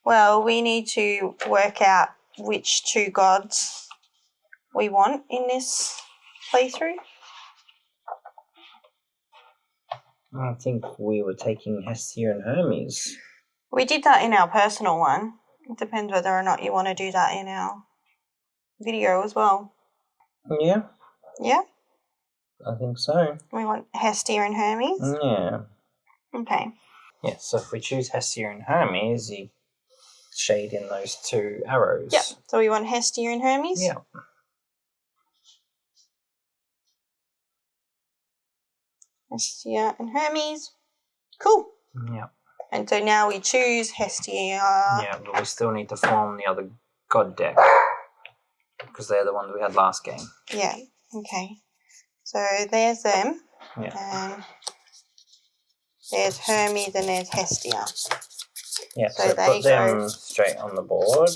Well, we need to work out which two gods we want in this playthrough. I think we were taking Hestia and Hermes. We did that in our personal one. It depends whether or not you want to do that in our video as well. Yeah. Yeah? I think so. We want Hestia and Hermes? Yeah. Okay. Yeah, so if we choose Hestia and Hermes, you shade in those two arrows. Yep. So we want Hestia and Hermes? Yeah. Hestia and Hermes. Cool. Yeah. And so now we choose Hestia. Yeah, but we still need to form the other god deck because they're the ones we had last game. Yeah. Okay. So there's them. Yeah. And there's Hermes and there's Hestia. Yeah, so put them straight on the board.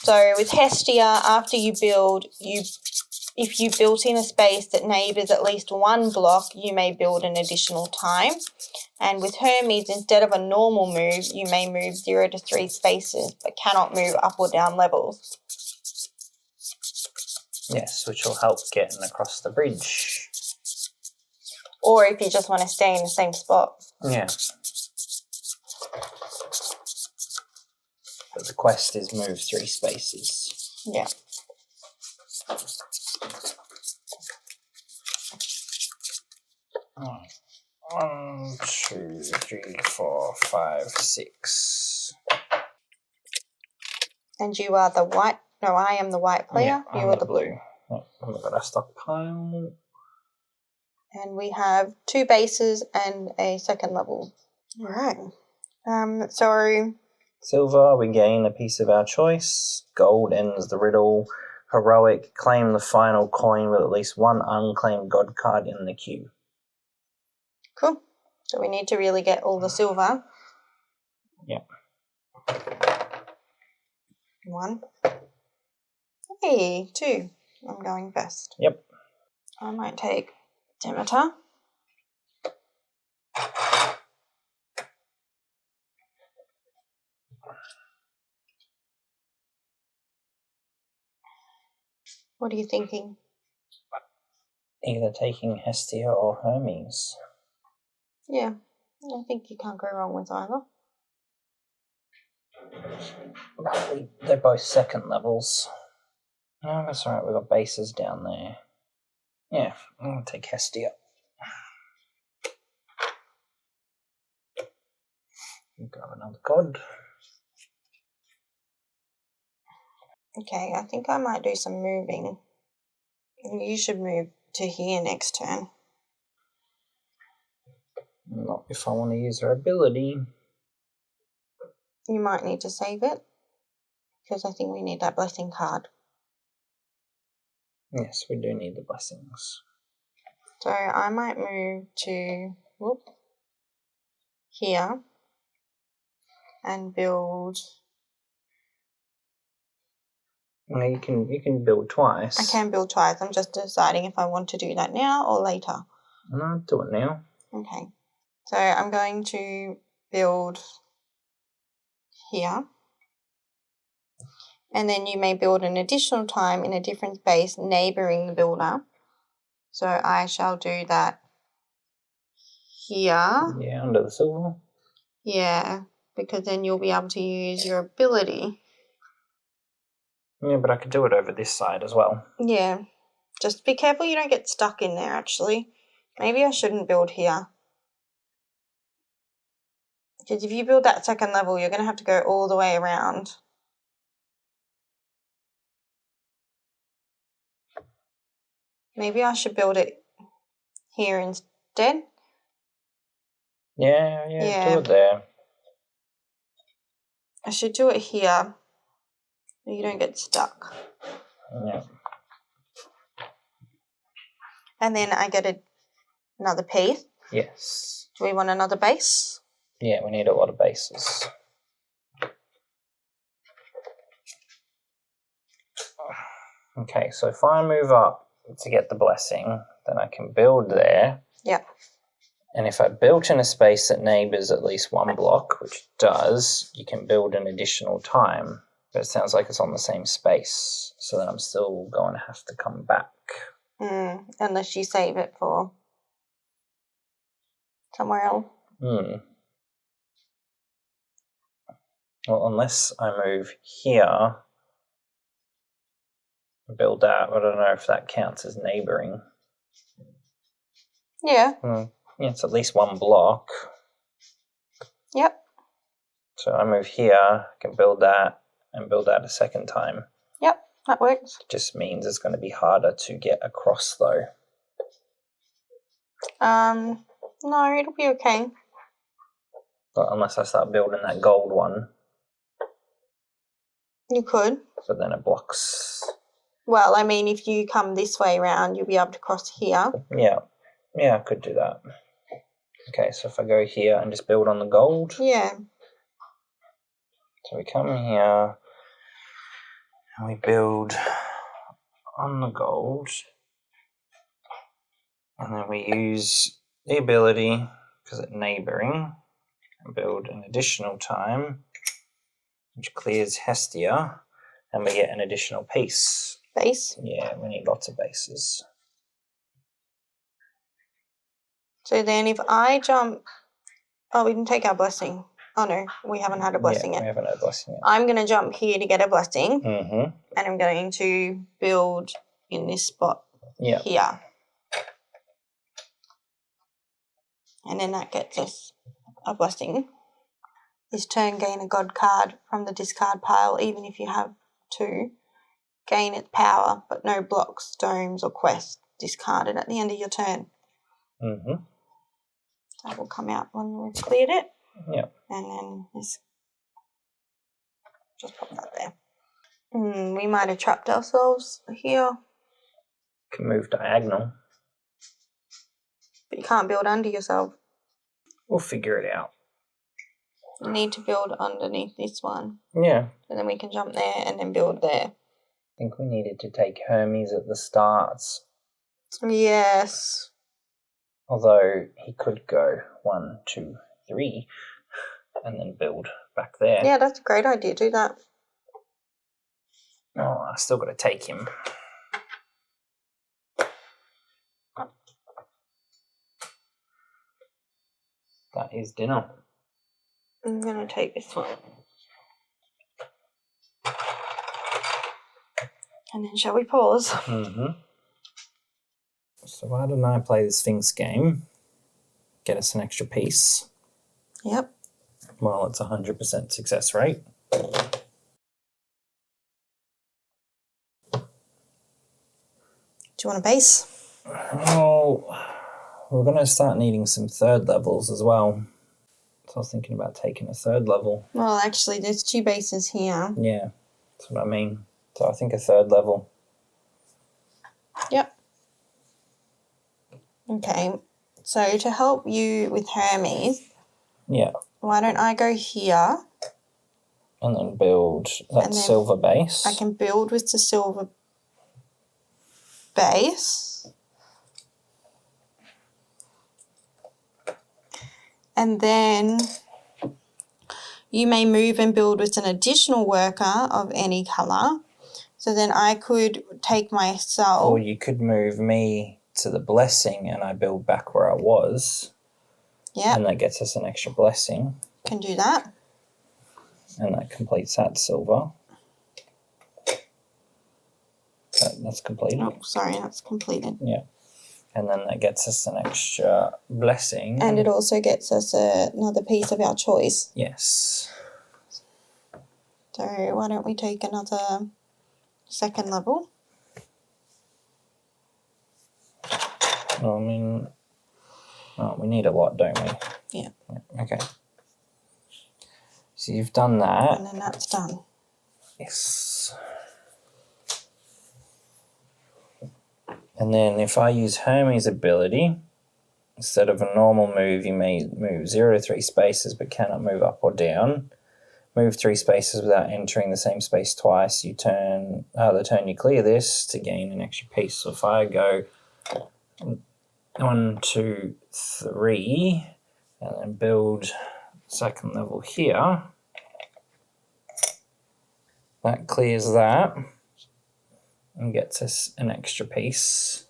So with Hestia, after you build, if you built in a space that neighbours at least one block, you may build an additional time. And with Hermes, instead of a normal move, you may move 0 to 3 spaces, but cannot move up or down levels. Yes, which will help getting across the bridge. Or if you just want to stay in the same spot. Yeah. But the quest is move 3 spaces. Yeah. Right. 1, 2, 3, 4, 5, 6. And you are the white. No, I am the white player. Yeah, you are the blue. Yeah, we've got a stockpile. And we have 2 bases and a second level. All right. So Silver, we gain a piece of our choice. Gold ends the riddle. Heroic, claim the final coin with at least one unclaimed god card in the queue. cool. So we need to really get all the silver. Yeah. 1. Hey, 2. I'm going first. Yep. I might take Demeter. What are you thinking? Either taking Hestia or Hermes. Yeah, I think you can't go wrong with either. They're both second levels. No, that's alright, we've got bases down there. Yeah, I'm going to take Hestia. Grab another god. Okay, I think I might do some moving. You should move to here next turn. Not if I want to use her ability. You might need to save it, because I think we need that blessing card. Yes, we do need the blessings. So I might move to here and build. No, you can build twice. I can build twice. I'm just deciding if I want to do that now or later. No, do it now. Okay. So I'm going to build here. And then you may build an additional time in a different space neighbouring the builder. So I shall do that here. Yeah, under the silver. Yeah, because then you'll be able to use your ability. Yeah, but I could do it over this side as well. Yeah, just be careful you don't get stuck in there actually. Maybe I shouldn't build here. Because if you build that second level, you're going to have to go all the way around. Maybe I should build it here instead. Yeah, do it there. I should do it here so you don't get stuck. Yeah. And then I get another piece. Yes. Do we want another base? Yeah, we need a lot of bases. Okay, so if I move up to get the blessing, then I can build there. Yeah. And if I built in a space that neighbours at least one block, which it does, you can build an additional time. But it sounds like it's on the same space, so then I'm still going to have to come back. Unless you save it for somewhere else. Well, unless I move here and build that, I don't know if that counts as neighbouring. Yeah. Yeah, it's at least one block. Yep. So I move here, I can build that and build that a second time. Yep, that works. It just means it's going to be harder to get across though. No, it'll be okay. But unless I start building that gold one. You could. So then it blocks. Well, I mean, if you come this way around, you'll be able to cross here. Yeah, I could do that. Okay, so if I go here and just build on the gold. Yeah. So we come here and we build on the gold. And then we use the ability, because it's neighbouring, and build an additional time, which clears Hestia, and we get an additional piece. Base? Yeah, we need lots of bases. So then if I jump... Oh, we can take our blessing. Oh, no, we haven't had a blessing yet. We haven't had a blessing yet. I'm going to jump here to get a blessing. Mm-hmm. And I'm going to build in this spot here. And then that gets us a blessing. This turn, gain a god card from the discard pile, even if you have 2. Gain its power, but no blocks, domes, or quests discarded at the end of your turn. Mm-hmm. That will come out when we've cleared it. Yeah. And then this, just pop that there. We might have trapped ourselves here. Can move diagonal. But you can't build under yourself. We'll figure it out. You need to build underneath this one. Yeah. And then we can jump there and then build there. I think we needed to take Hermes at the start. Yes. Although he could go 1, 2, 3 and then build back there. Yeah, that's a great idea. Do that. Oh, I still got to take him. That is dinner. I'm going to take this one. And then shall we pause? Mm-hmm. So why don't I play the Sphinx game? Get us an extra piece. Yep. Well, it's 100% success rate. Do you want a base? Oh, we're going to start needing some third levels as well. So I was thinking about taking a third level. Well, actually, there's 2 bases here. Yeah, that's what I mean. So I think a third level. Yep. Okay, so to help you with Hermes, why don't I go here? And then build that silver base. I can build with the silver base. And then you may move and build with an additional worker of any colour. So then I could take myself... Or you could move me to the blessing and I build back where I was. Yeah. And that gets us an extra blessing. Can do that. And that completes that silver. That's completed. Oh, sorry, that's completed. Yeah. And then that gets us an extra blessing. And it also gets us another piece of our choice. Yes. So why don't we take another second level? Well, I mean, we need a lot, don't we? Yeah. Okay. So you've done that. And then that's done. Yes. And then if I use Hermes' ability, instead of a normal move, you may move 0 to 3 spaces but cannot move up or down. Move 3 spaces without entering the same space twice. The turn you clear this to gain an extra piece. So if I go 1, 2, 3, and then build second level here. That clears that and gets us an extra piece,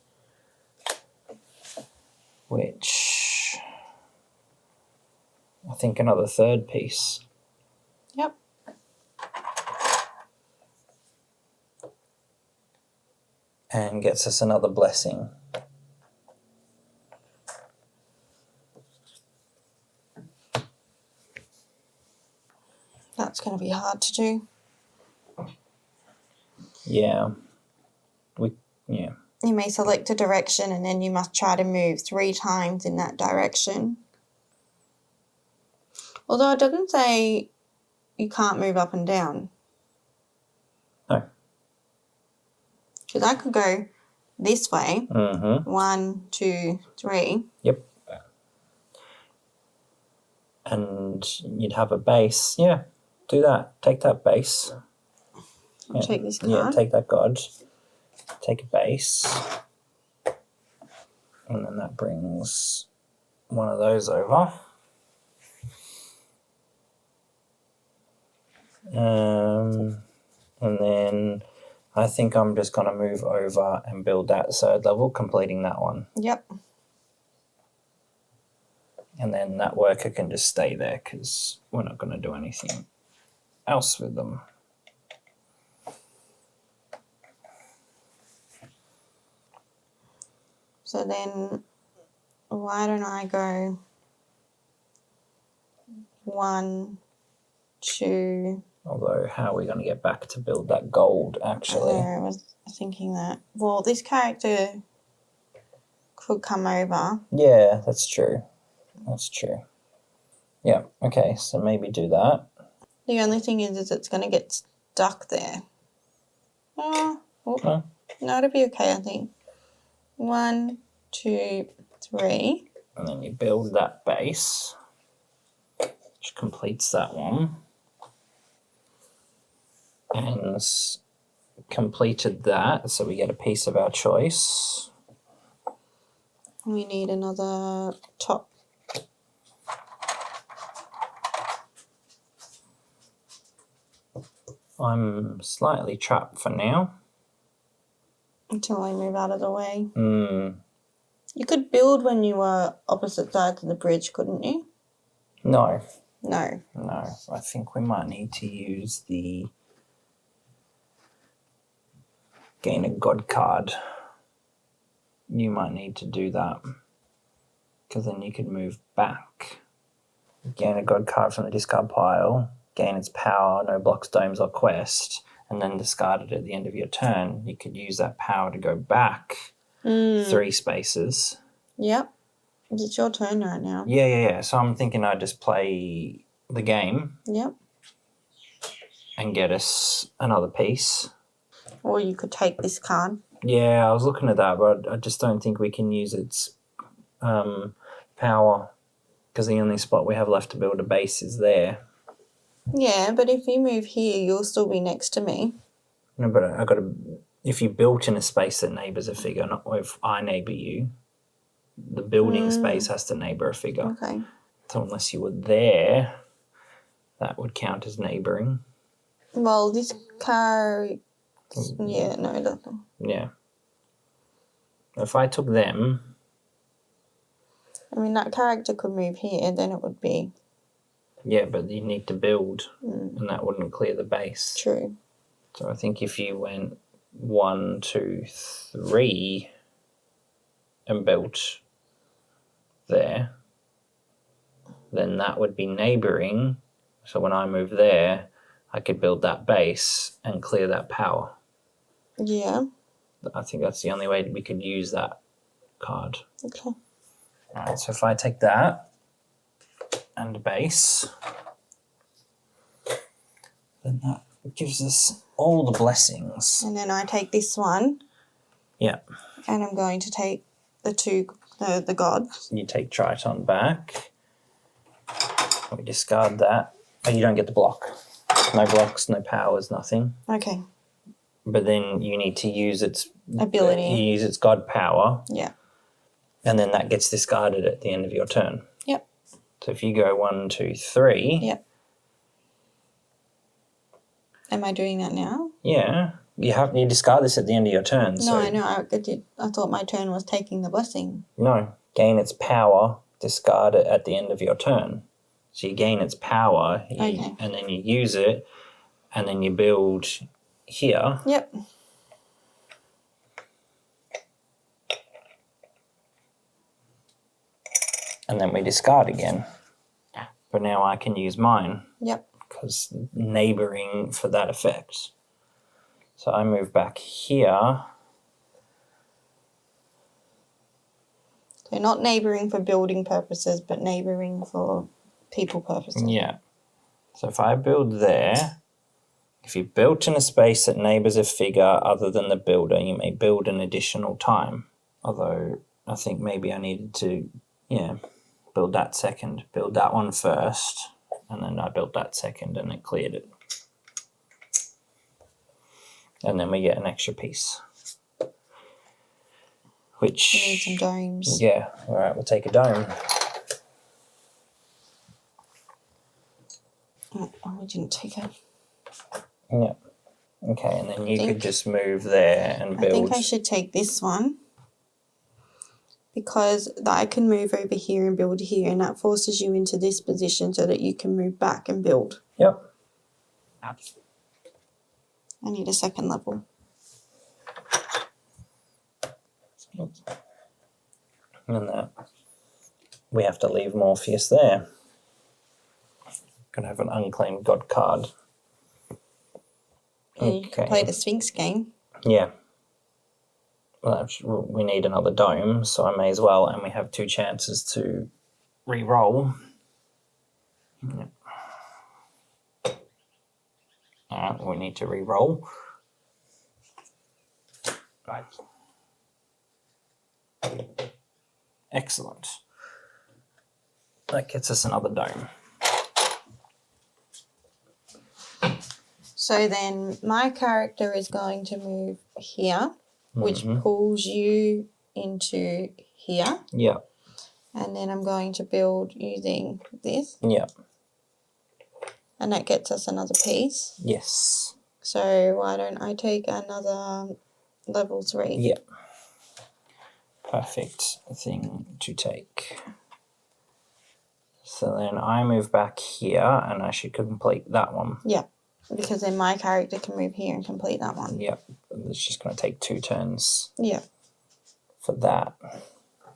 which I think another third piece. Yep. And gets us another blessing. That's going to be hard to do. Yeah. You may select a direction and then you must try to move 3 times in that direction. Although it doesn't say you can't move up and down. No. Because I could go this way. Mm-hmm. 1, 2, 3. Yep. And you'd have a base. Yeah, do that. Take that base. I'll take this card. Yeah, take that god. Take a base. And then that brings one of those over. And then I think I'm just going to move over and build that third level, completing that one. Yep. And then that worker can just stay there because we're not going to do anything else with them. So then why don't I go 1, 2... Although, how are we going to get back to build that gold, actually? I was thinking that. Well, this character could come over. Yeah, that's true. That's true. Yeah, okay, so maybe do that. The only thing is it's going to get stuck there. Oh, Okay. no, it'll be okay, I think. 1, 2, 3. And then you build that base, which completes that one. And completed that, so we get a piece of our choice. We need another top. I'm slightly trapped for now. Until I move out of the way. Hmm. You could build when you were opposite sides of the bridge, couldn't you? No. No. No. I think we might need to use the gain a god card. You might need to do that. Because then you could move back. Gain a god card from the discard pile. Gain its power, no blocks, domes, or quest. And then discard it at the end of your turn. You could use that power to go back 3 spaces. Yep. It's your turn right now. Yeah. So I'm thinking I'd just play the game. Yep. And get us another piece. Or you could take this card. Yeah, I was looking at that, but I just don't think we can use its power. Because the only spot we have left to build a base is there. Yeah, but if you move here, you'll still be next to me. No, but I got to. If you built in a space that neighbours a figure, not if I neighbour you, the building space has to neighbour a figure. Okay. So unless you were there, that would count as neighbouring. Well, this car. Yeah, no, it doesn't. Yeah. If I took them. I mean, that character could move here, then it would be. Yeah, but you need to build, and that wouldn't clear the base. True. So I think if you went 1, 2, 3 and built there, then that would be neighbouring. So when I move there, I could build that base and clear that power. Yeah. I think that's the only way we could use that card. Okay. Alright, so if I take that and a base, then that gives us all the blessings. And then I take this one. Yeah. And I'm going to take the gods. You take Triton back. We discard that. Oh, you don't get the block. No blocks, no powers, nothing. Okay. But then you need to use its ability. You use its god power. Yeah. And then that gets discarded at the end of your turn. Yep. So if you go 1, 2, 3. Yep. Am I doing that now? Yeah. You discard this at the end of your turn. No, so I know. I thought my turn was taking the blessing. No. Gain its power, discard it at the end of your turn. So you gain its power, Okay. and then you use it, and then you build here. Yep. And then we discard again. But now I can use mine. Yep. Because neighbouring for that effect. So I move back here. So not neighbouring for building purposes, but neighbouring for people purposes. Yeah. So if I build there, if you built in a space that neighbours a figure other than the builder, you may build an additional time. Although I think maybe I needed to, build that second. Build that one first, and then I built that second and it cleared it. And then we get an extra piece. Which... We need some domes. Yeah, alright, we'll take a dome. Oh, we didn't take it. Yeah. Okay, and then you could just move there and build. I think I should take this one. Because I can move over here and build here, and that forces you into this position so that you can move back and build. Yep. I need a second level. And that we have to leave Morpheus there. Gonna have an unclaimed god card. Yeah, you can play the Sphinx game. Yeah. Well, we need another dome, so I may as well, and we have 2 chances to re-roll. Yep. Alright, we need to re-roll. Right. Excellent. That gets us another dome. So then my character is going to move here, which pulls you into here. Yeah. And then I'm going to build using this. Yeah. And that gets us another piece. Yes. So why don't I take another level 3? Yeah. Perfect thing to take. So then I move back here and I should complete that one. Yeah. Because then my character can move here and complete that one. Yep. It's just going to take 2 turns. Yeah. For that.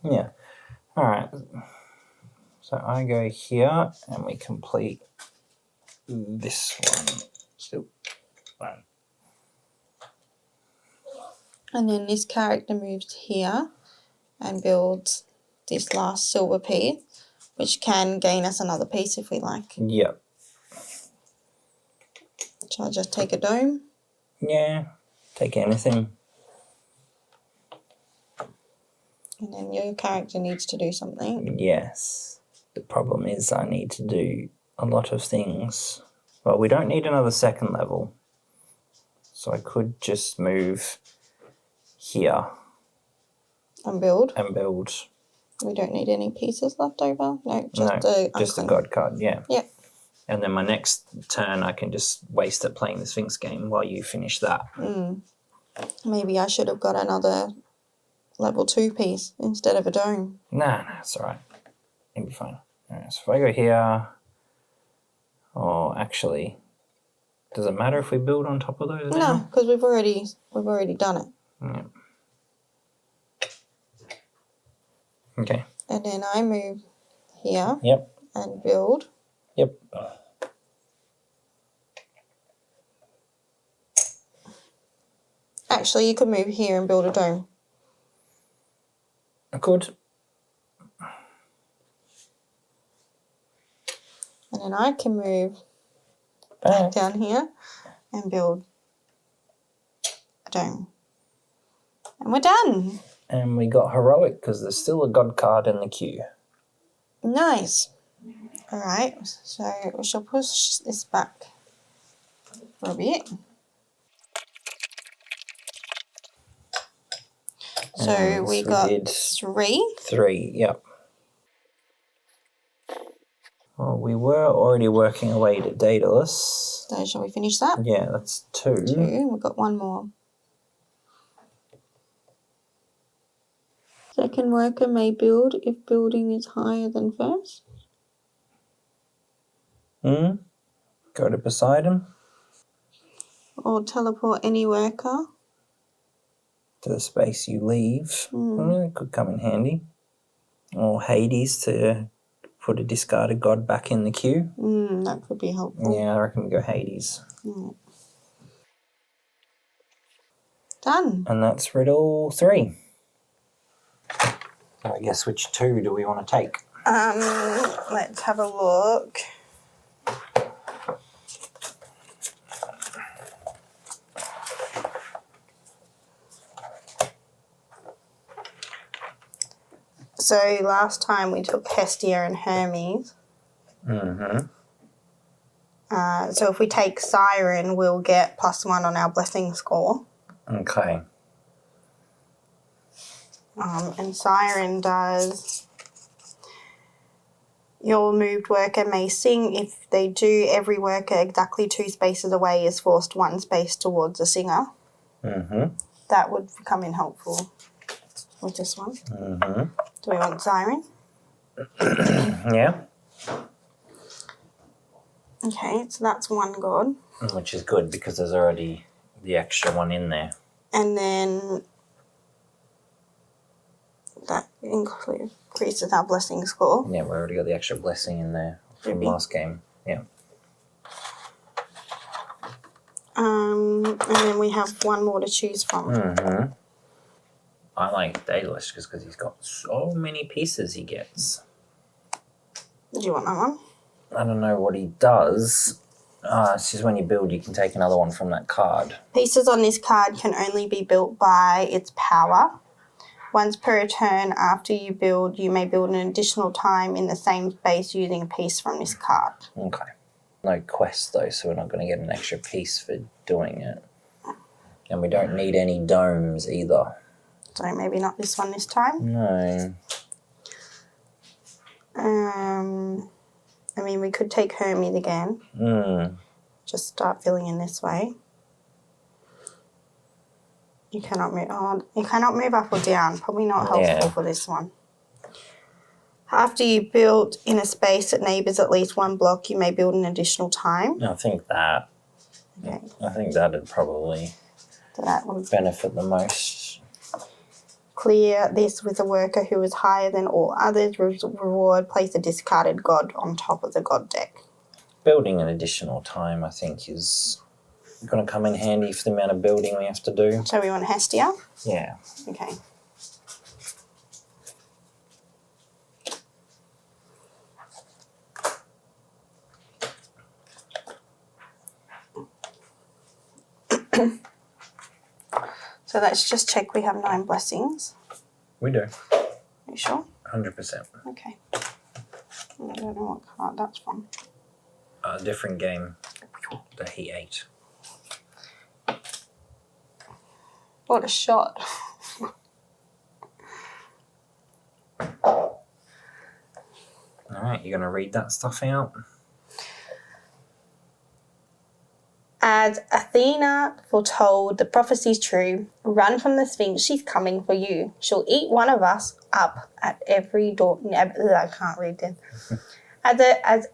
Yeah. All right. So I go here and we complete this one. Still. Right. And then this character moves here and builds this last silver piece, which can gain us another piece if we like. Yep. Shall I just take a dome? Yeah. Take anything. And then your character needs to do something. Yes. The problem is I need to do a lot of things. Well, we don't need another second level. So I could just move here. And build. And build. We don't need any pieces left over. No, just a god card, yeah. Yep. And then my next turn I can just waste it playing the Sphinx game while you finish that. Maybe I should have got another level 2 piece instead of a dome. Nah, it's alright. It'll be fine. Alright, so if I go here, or actually, does it matter if we build on top of those? No, because we've already done it. Yeah. Okay. And then I move here. Yep. And build. Yep. Actually, you could move here and build a dome. I could. And then I can move back down here and build a dome. And we're done. And we got heroic because there's still a god card in the queue. Nice. All right, so we shall push this back for a bit. So we did 3. 3, yep. Well, we were already working away to Daedalus. So shall we finish that? Yeah, that's 2. 2. We've got 1 more. Second worker may build if building is higher than first. Go to Poseidon. Or teleport any worker. To the space you leave. It could come in handy. Or Hades to put a discarded god back in the queue. That could be helpful. Yeah, I reckon we go Hades. Done. And that's riddle 3. I guess which 2 do we want to take? Let's have a look. So last time we took Hestia and Hermes. So if we take Siren, we'll get +1 on our blessing score. Okay. And Siren does... Your moved worker may sing. If they do, every worker exactly 2 spaces away is forced 1 space towards the singer. That would come in helpful with this one. Do we want Siren? Yeah. Okay, so that's 1 god. Which is good because there's already the extra 1 in there. And then that increases our blessing score. Yeah, we already got the extra blessing in there from last game. Yeah. And then we have 1 more to choose from. I like Daedalus because he's got so many pieces he gets. Do you want that one? I don't know what he does. It's just when you build, you can take another one from that card. Pieces on this card can only be built by its power. Once per turn after you build, you may build an additional time in the same space using a piece from this card. Okay. No quest though, so we're not going to get an extra piece for doing it. And we don't need any domes either. So maybe not this one this time. No. I mean, we could take Hermes again. Just start filling in this way. You cannot move. Oh, you cannot move up or down. Probably not helpful for this one. After you build in a space that neighbours at least 1 block, you may build an additional time. I think that. Okay. I think that'd probably benefit the most. Clear this with a worker who is higher than all others. Reward, place a discarded god on top of the god deck. Building an additional time, I think, is going to come in handy for the amount of building we have to do. So we want Hestia? Yeah. Okay. So let's just check we have 9 blessings. We do. Are you sure? 100%. Okay. I don't know what card that's from. A different game that he ate. What a shot. Alright, you're going to read that stuff out? As Athena foretold, the prophecy's true. Run from the Sphinx, she's coming for you. She'll eat one of us up at every door. I can't read this. As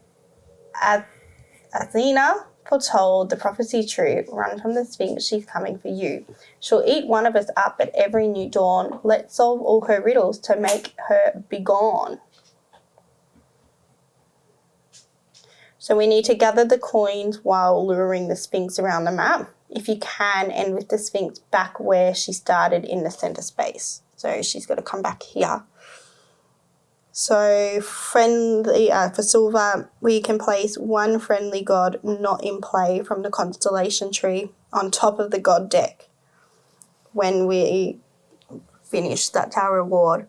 Athena foretold, the prophecy's true. Run from the Sphinx, she's coming for you. She'll eat one of us up at every new dawn. Let's solve all her riddles to make her be gone. So we need to gather the coins while luring the Sphinx around the map. If you can, end with the Sphinx back where she started in the center space. So she's got to come back here. So friendly for silver, we can place 1 friendly god not in play from the constellation tree on top of the god deck. When we finish, that's our reward.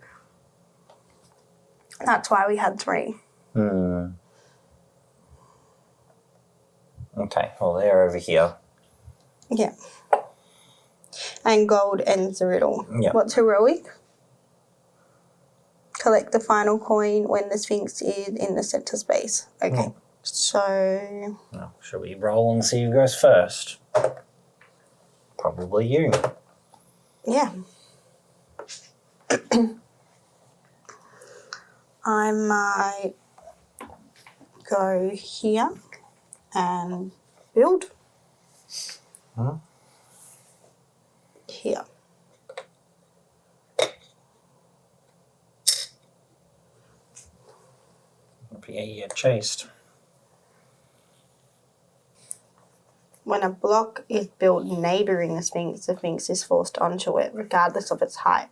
That's why we had 3. Okay, well, they're over here. Yeah. And gold ends the riddle. Yep. What's heroic? Collect the final coin when the Sphinx is in the center space. Okay. So... Now, shall we roll and see who goes first? Probably you. Yeah. I might go here and build. Here. You get chased. When a block is built neighbouring the Sphinx is forced onto it, regardless of its height.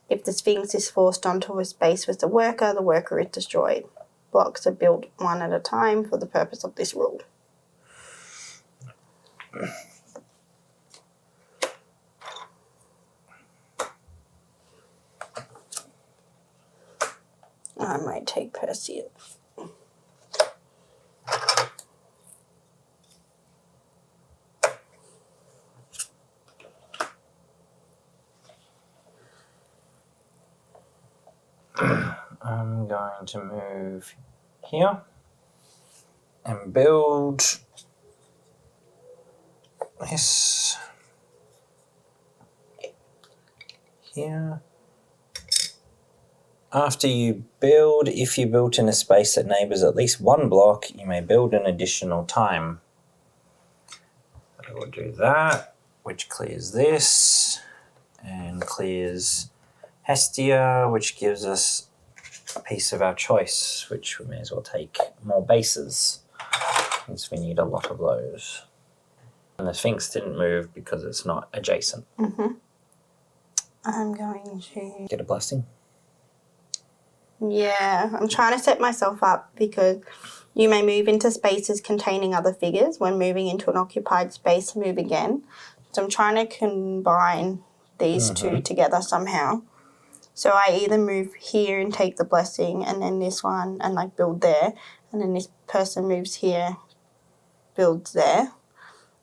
If the Sphinx is forced onto a space with the worker is destroyed. Blocks are built one at a time for the purpose of this rule. I might take Perseus. I'm going to move here and build this here. After you build, if you built in a space that neighbours at least one block, you may build an additional time. I will do that, which clears this and clears Hestia, which gives us a piece of our choice, which we may as well take more bases, since we need a lot of those. And the Sphinx didn't move because it's not adjacent. I'm going to... Get a blessing? Yeah, I'm trying to set myself up because you may move into spaces containing other figures. When moving into an occupied space, move again. So I'm trying to combine these two together somehow. So I either move here and take the blessing, and then this one and like build there, and then this person moves here, builds there,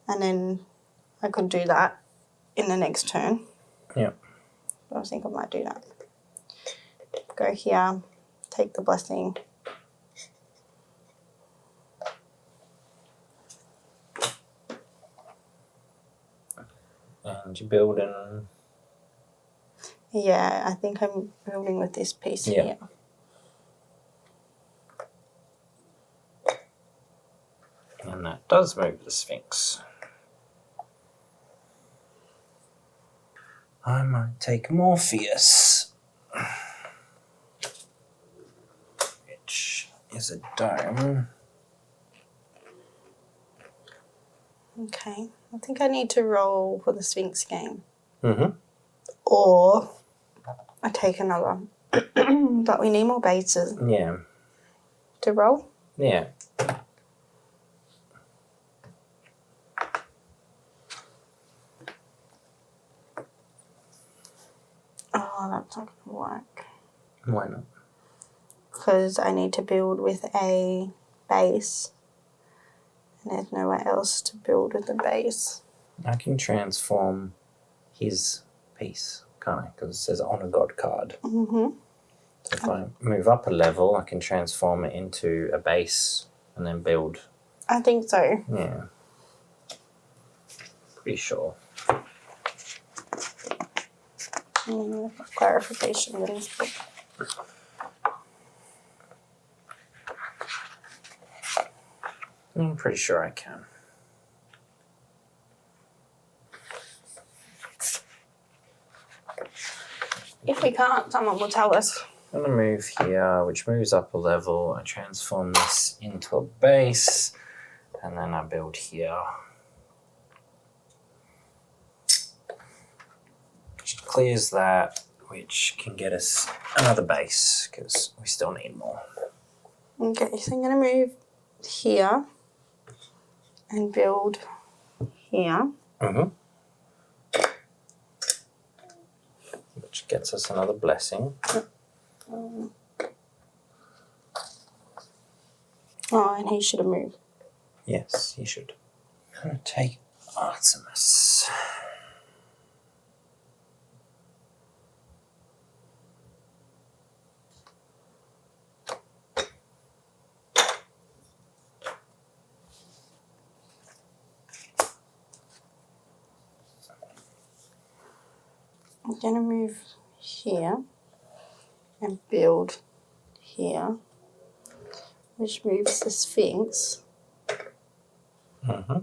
and then I could do that in the next turn. Yeah. I think I might do that. Go here, take the blessing. And you build in... Yeah, I think I'm building with this piece here. And that does move the Sphinx. I might take Morpheus, which is a dome. Okay, I think I need to roll for the Sphinx game. Or I take another. But we need more bases. Yeah. To roll? Yeah. Oh, that's not going to work. Why not? Because I need to build with a base. And there's nowhere else to build with a base. I can transform his piece, can't I? Because it says on a god card. So if I move up a level, I can transform it into a base and then build. I think so. Yeah. Pretty sure. Clarification in this book. I'm pretty sure I can. If we can't, someone will tell us. I'm going to move here, which moves up a level. I transform this into a base, and then I build here. Which clears that, which can get us another base, because we still need more. Okay, so I'm going to move here and build here. Which gets us another blessing. Oh, and he should have moved. Yes, he should. I'm going to take Artemis. going to move here and build here, which moves the Sphinx. Mm-hmm.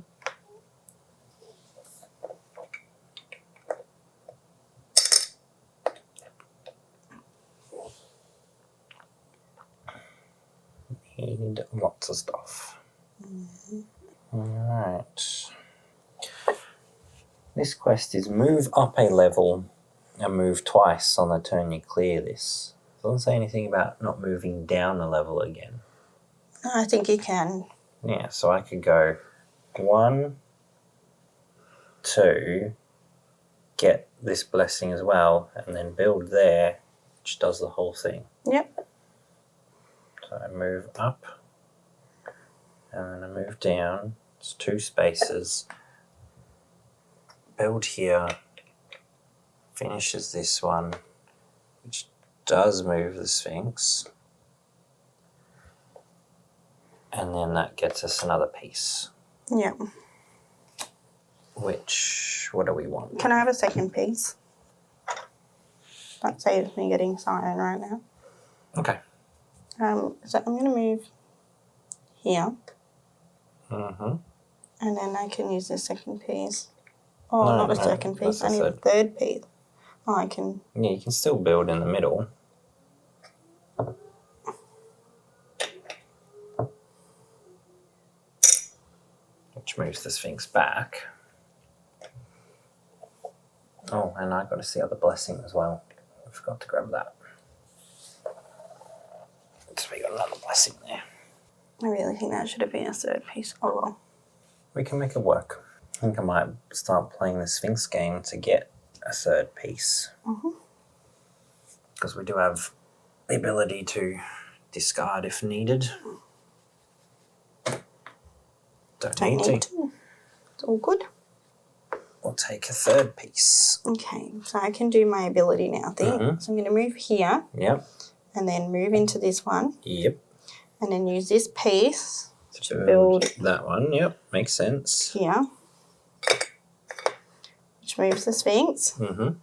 Need lots of stuff. Mm-hmm. Alright. This quest is move up a level and move twice on the turn you clear this. It doesn't say anything about not moving down a level again. I think you can. Yeah, so I could go 1, 2, get this blessing as well, and then build there, which does the whole thing. Yep. So I move up, and then I move down. It's 2 spaces. Build here, finishes this one, which does move the Sphinx. And then that gets us another piece. Yep. Which, what do we want? Can I have a second piece? That saves me getting cyan right now. Okay. So I'm going to move here. Mm-hmm. And then I can use the second piece. Oh, No, not a no, second piece. that's I the need a third piece. Oh, I can. Yeah, you can still build in the middle. Which moves the Sphinx back. Oh, and I got to see other blessing as well. I forgot to grab that. So we got another blessing there. I really think that should have been a third piece. Oh well. We can make it work. I think I might start playing the Sphinx game to get a third piece. Because we do have the ability to discard if needed. Don't need to. It's all good. We'll take a third piece. Okay, so I can do my ability now. Mhm. So I'm going to move here Yep. and then move into this one Yep. and then use this piece To build that one. Yep. Makes sense. here, which moves the Sphinx. Mm-hmm.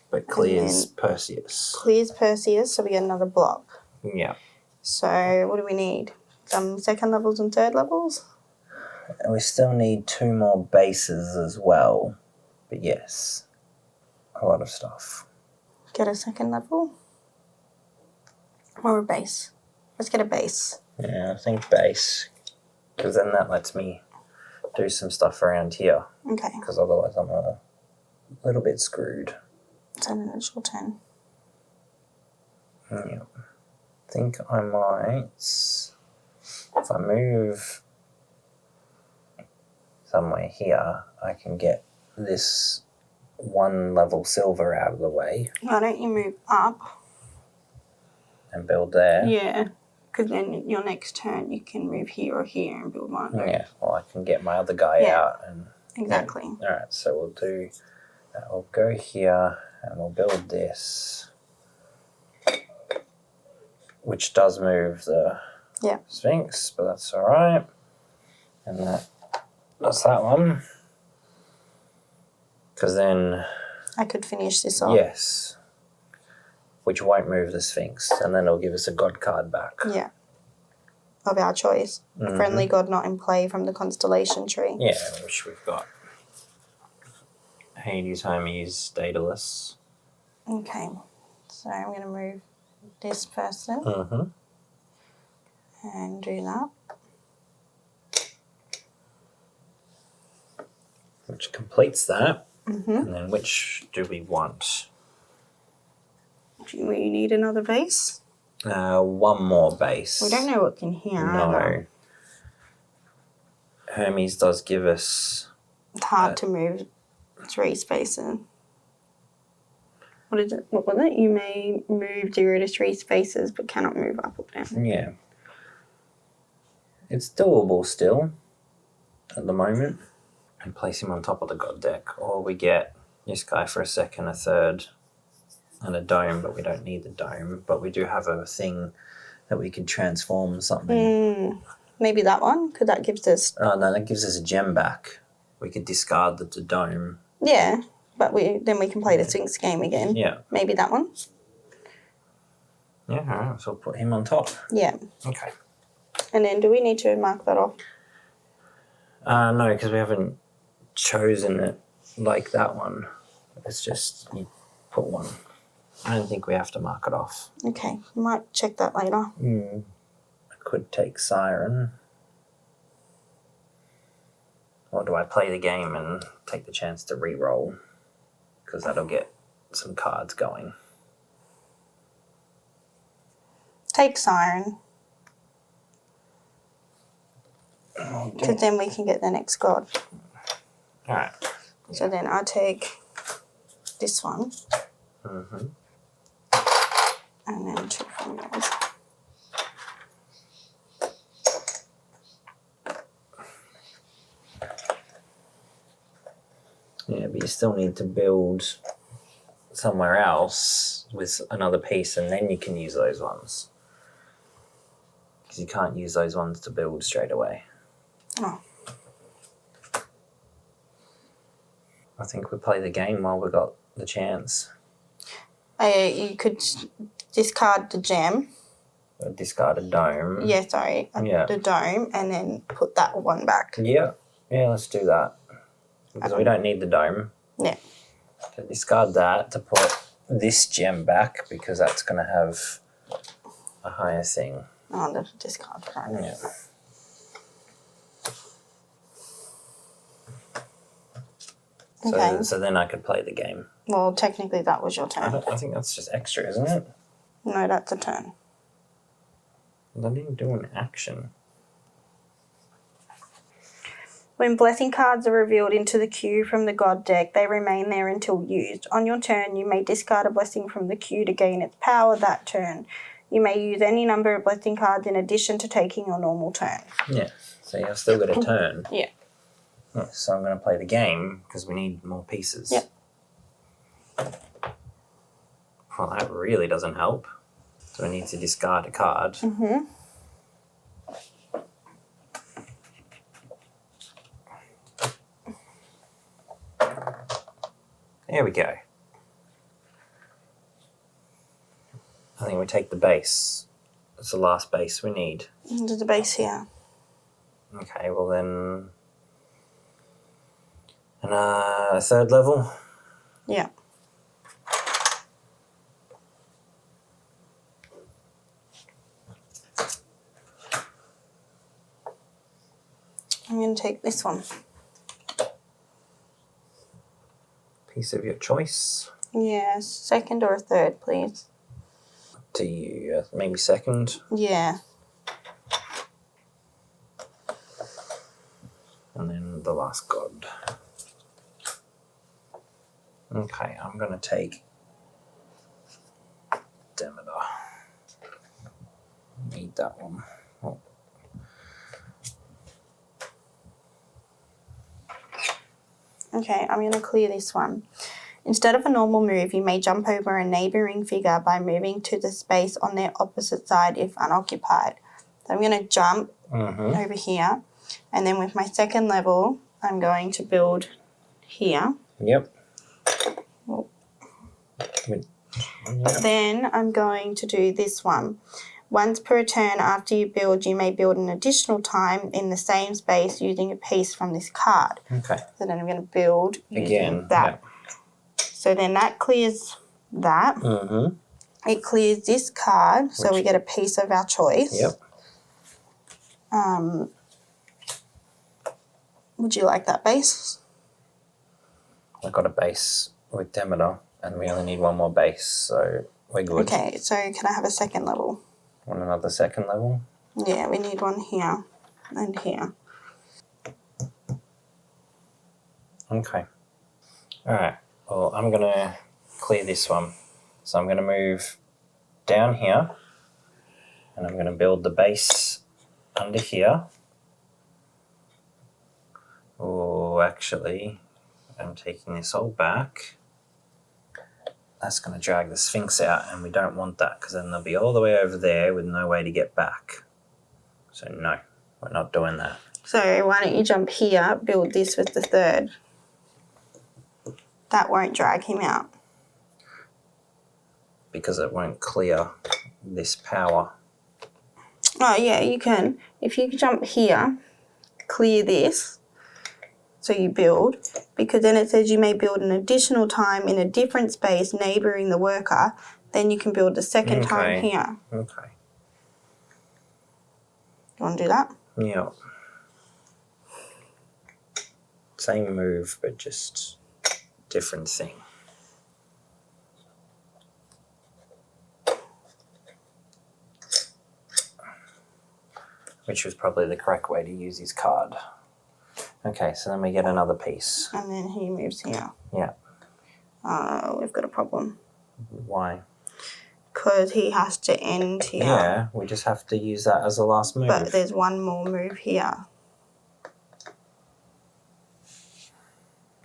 But clears Perseus. Clears Perseus, so we get another block. Yeah. So what do we need? Some second levels and third levels? And we still need 2 more bases as well. But yes, a lot of stuff. Get a second level? Or a base? Let's get a base. Yeah, I think base. Because then that lets me do some stuff around here. Okay, Because otherwise I'm a little bit screwed. so then it's your turn. Yeah. I think I might, if I move somewhere here, I can get this 1 level silver out of the way Why don't you move up? and build there. Yeah, because then your next turn you can move here or here and build one. Yeah, well, I can get my other guy Yeah. out. And Exactly. yeah. All right, so we'll do that. We'll go here and we'll build this, which does move the Yeah. Sphinx, but that's all right. And that's that one. Because then, I could finish this off. yes, which won't move the Sphinx, and then it'll give us a god card back. Yeah. Of our choice. Mhm. Friendly god not in play from the constellation tree. Yeah, which we've got. Hades, Hermes, Daedalus. Okay. So I'm going to move this person Mm-hmm. and do that. Which completes that. Mm-hmm. And then which do we want? Do we need another base? 1 more base. We don't know what's in here. No. either. Hermes does give us... It's hard to move 3 spaces. What is it? What was it? You may move 0 to 3 spaces but cannot move up or down. Yeah. It's doable still at the moment. And place him on top of the god deck. Or we get this guy for a second, a third, and a dome, but we don't need the dome. But we do have a thing that we could transform something. Maybe that one, because that gives us... Oh, no, that gives us a gem back. We could discard the dome. Yeah, But then we can play the Sphinx game again. Yeah. Maybe that one. Yeah, alright, so we'll put him on top. Yeah. Okay. And then do we need to mark that off? No, because we haven't chosen it like that one. It's just you put one. I don't think we have to mark it off. Okay, might check that later. I could take Siren. Or do I play the game and take the chance to re-roll? Because that'll get some cards going. Take Siren. Because then we can get the next god. Alright. So then I take this one. Mm-hmm. And then 2 from yours. Yeah, but you still need to build somewhere else with another piece, and then you can use those ones. Because you can't use those ones to build straight away. Oh. I think we play the game while we got the chance. You could discard the gem. Or discard a dome. Yeah, sorry. Yeah. The dome, and then put that one back. Yeah. Yeah, let's do that. Because we don't need the dome. Yeah. So discard that to put this gem back, because that's going to have a higher thing. Oh, the discard card. Yeah. Okay. So then I could play the game. Well, technically that was your turn. I think that's just extra, isn't it? No, that's a turn. They didn't do an action. When blessing cards are revealed into the queue from the god deck, they remain there until used. On your turn, you may discard a blessing from the queue to gain its power that turn. You may use any number of blessing cards in addition to taking your normal turn. Yeah, so you've still got a turn. Yeah. So I'm going to play the game because we need more pieces. Yep. Well, that really doesn't help. So I need to discard a card. Mm-hmm. There we go. I think we take the base. That's the last base we need. There's the base here. Okay, well then... And a third level? Yeah. I'm going to take this one. Piece of your choice. Yeah, second or third, please. To you, maybe second. Yeah. And then the last god. Okay, I'm going to take Demeter. Need that one. Oh. Okay, I'm going to clear this one. Instead of a normal move, you may jump over a neighbouring figure by moving to the space on their opposite side if unoccupied. So I'm going to jump over here, and then with my second level, I'm going to build here. Yep. Oh. Then I'm going to do this one. Once per turn after you build, you may build an additional time in the same space using a piece from this card. Okay. So then I'm going to build using Again, that. yeah. So then that clears that. Mm-hmm. It clears this card, so we get a piece of our choice. Yep. Would you like that base? I got a base with Demeter, and we only need one more base, so we're good. Okay, so can I have a second level? Want another second level? Yeah, we need one here and here. Okay. Alright, well, I'm going to clear this one. So I'm going to move down here, and I'm going to build the base under here. Oh, actually, I'm taking this all back. That's going to drag the Sphinx out, and we don't want that because then they'll be all the way over there with no way to get back. So no, we're not doing that. So why don't you jump here, build this with the third. that won't drag him out. Because it won't clear this power. Oh yeah, you can. If you jump here, clear this, so you build, because then it says you may build an additional time in a different space neighbouring the worker, then you can build the second time here. Okay. You want to do that? Yeah. Same move, but just different thing. Which was probably the correct way to use his card. Okay, so then we get another piece. And then he moves here. Yeah. We've got a problem. Why? Because he has to end here. Yeah, we just have to use that as a last move. But there's one more move here.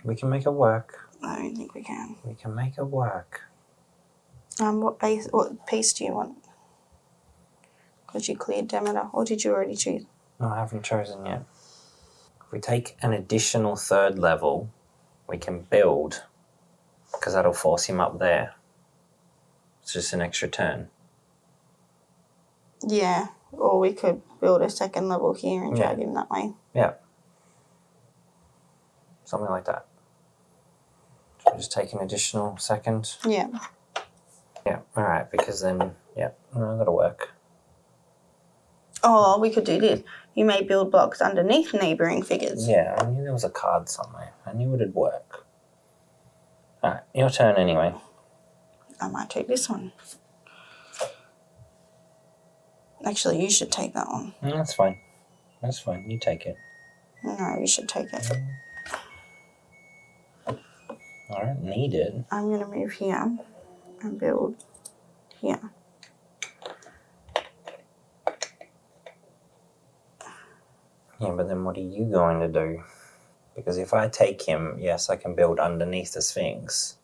We can make it work. I don't think we can. We can make it work. What piece do you want? Because you cleared Demeter, or did you already choose? No, I haven't chosen yet. If we take an additional third level, we can build, because that'll force him up there. It's just an extra turn. Yeah, or we could build a second level here and drag him that way. Yeah. Something like that. So we just take an additional second. Yeah. Yeah, alright, because then, yeah, no, that'll work. Oh, we could do this. You may build blocks underneath neighbouring figures. Yeah, I knew there was a card somewhere. I knew it'd work. Alright, your turn anyway. I might take this one. Actually, you should take that one. That's fine. That's fine. You take it. No, you should take it. I don't need it. I'm going to move here and build here. Yeah, but then what are you going to do? Because if I take him, yes, I can build underneath the Sphinx.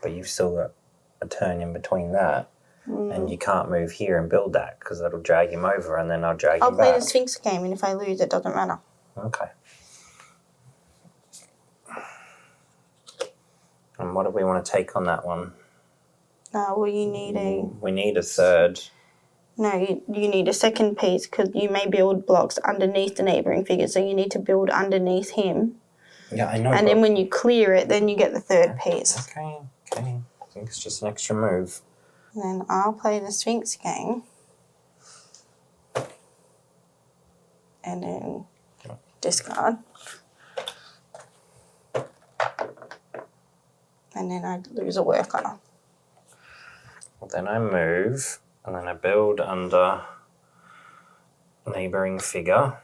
But you've still got a turn in between that. And you can't move here and build that because that'll drag him over and then I'll drag him back. I'll play the Sphinx game, and if I lose, it doesn't matter. Okay. And what do we want to take on that one? Well, you need a... We need a third. No, you need a second piece because you may build blocks underneath the neighbouring figure, so you need to build underneath him. Yeah, I know. And then when you clear it, then you get the third piece. Okay. I think it's just an extra move. And then I'll play the Sphinx game. And then discard. And then I lose a worker. Then I move, and then I build under neighbouring figure,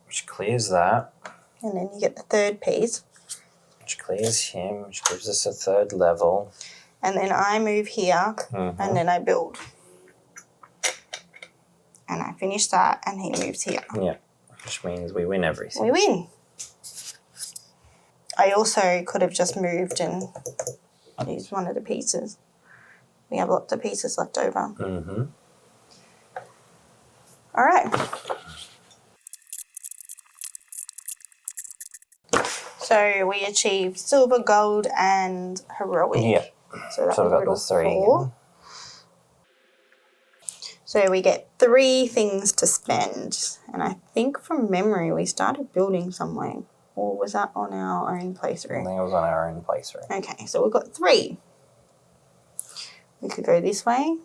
which clears that. And then you get the third piece. Which clears him, which gives us a third level. And then I move here, and then I build. And I finish that, and he moves here. Yeah, which means we win everything. We win. I also could have just moved and used one of the pieces. We have lots of pieces left over. Mm-hmm. All right. So we achieved silver, gold, and heroic. Yeah. So that So was we've got riddle the three 4. again. So we get 3 things to spend. And I think from memory we started building somewhere. Or was that on our own I playthrough? think it was on our own playthrough. Okay, so we've got 3. We could go this way.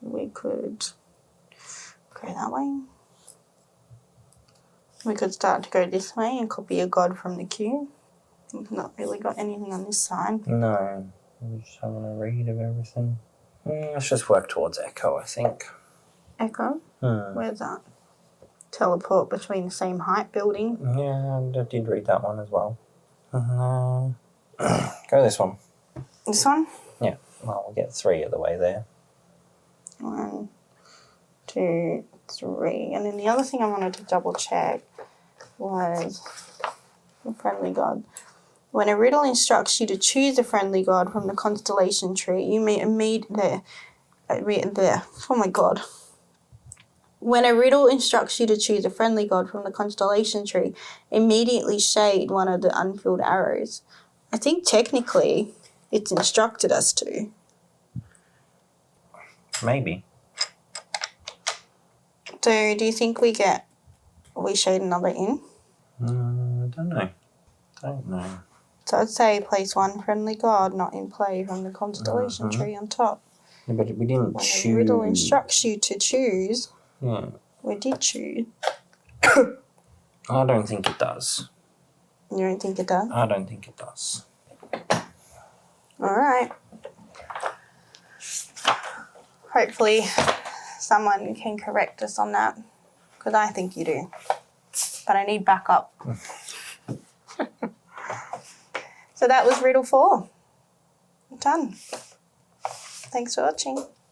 We could go that way. We could start to go this way and copy a god from the queue. We've not really got anything on this side. No, I'm just having a read of everything. Let's just work towards Echo, I think. Echo? Where's that? Teleport between the same height building. Yeah, I did read that one as well. Go this one. This one? Yeah, well, we'll get 3 of the way there. 1, 2, 3. And then the other thing I wanted to double check was the friendly god. When a riddle instructs you to choose a friendly god from the constellation tree, you may oh my god. When a riddle instructs you to choose a friendly god from the constellation tree, immediately shade one of the unfilled arrows. I think technically it's instructed us to. Maybe. So do you think we shade another in? I don't know. Don't know. So I'd say place one friendly god not in play from the constellation tree on top. Yeah, but we didn't When choose. the riddle instructs you to choose, Yeah. we did choose. I don't think it does. You don't think it does? I don't think it does. All right. Hopefully someone can correct us on that, because I think you do. But I need backup. So that was Riddle 4. Done. Thanks for watching.